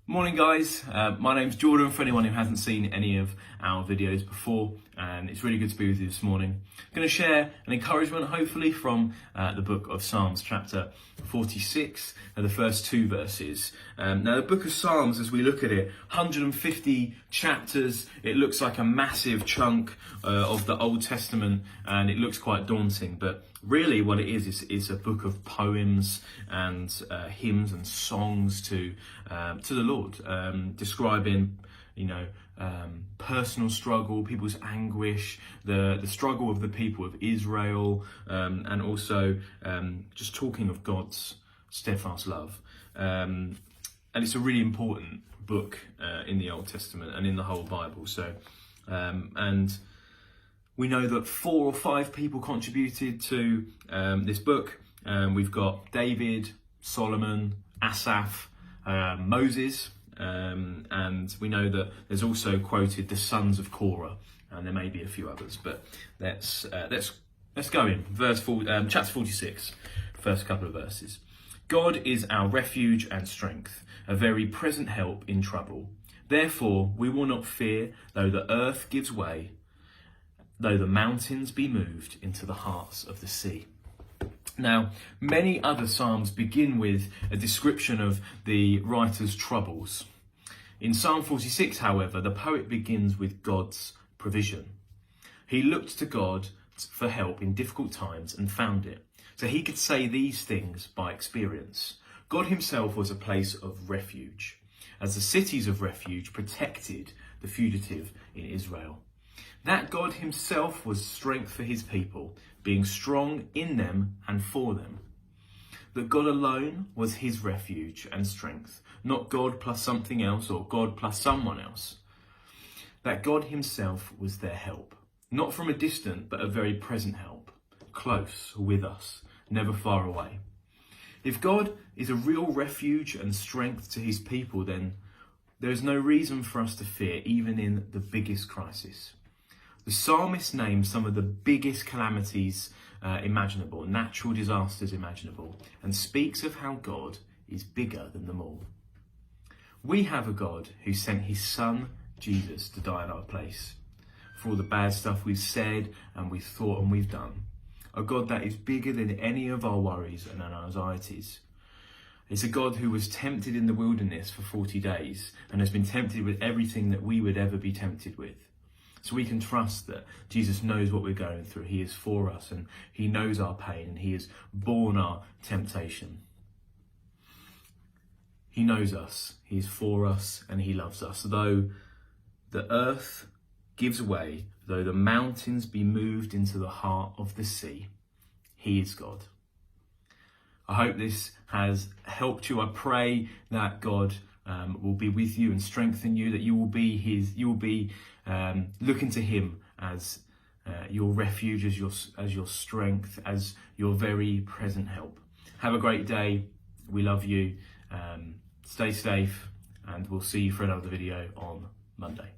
Morning guys, my name's Jordan for anyone who hasn't seen any of our videos before, and it's really good to be with you this morning. I'm going to share an encouragement hopefully from the book of Psalms chapter 46, the first two verses. Now the book of Psalms, as we look at it, 150 chapters, it looks like a massive chunk of the Old Testament, and it looks quite daunting, but really what it is a book of poems and hymns and songs to the Lord, describing, personal struggle, people's anguish, the struggle of the people of Israel, and also just talking of God's steadfast love. And it's a really important book in the Old Testament and in the whole Bible. So, and we know that 4 or 5 people contributed to this book. We've got David, Solomon, Asaph, Moses, and we know that there's also quoted the sons of Korah, and there may be a few others. But let's go in chapter 46, first couple of verses. God is our refuge and strength, a very present help in trouble. Therefore we will not fear, though the earth gives way, though the mountains be moved into the hearts of the sea. Now, many other psalms begin with a description of the writer's troubles. In Psalm 46, however, the poet begins with God's provision. He looked to God for help in difficult times and found it. So he could say these things by experience. God himself was a place of refuge, as the cities of refuge protected the fugitive in Israel. That God himself was strength for his people, being strong in them and for them. That God alone was his refuge and strength, not God plus something else or God plus someone else. That God himself was their help, not from a distant but a very present help, close with us, never far away. If God is a real refuge and strength to his people, then there is no reason for us to fear, even in the biggest crisis. The psalmist names some of the biggest calamities imaginable, natural disasters imaginable, and speaks of how God is bigger than them all. We have a God who sent his son, Jesus, to die in our place for all the bad stuff we've said and we've thought and we've done. A God that is bigger than any of our worries and our anxieties. It's a God who was tempted in the wilderness for 40 days and has been tempted with everything that we would ever be tempted with. So we can trust that Jesus knows what we're going through. He is for us and he knows our pain and he has borne our temptation. He knows us, he is for us and he loves us. Though the earth gives way, though the mountains be moved into the heart of the sea, he is God. I hope this has helped you. I pray that God will be with you and strengthen you, that you will be looking to him as your refuge, as your strength, as your very present help. Have a great day. We love you. Stay safe, and we'll see you for another video on Monday.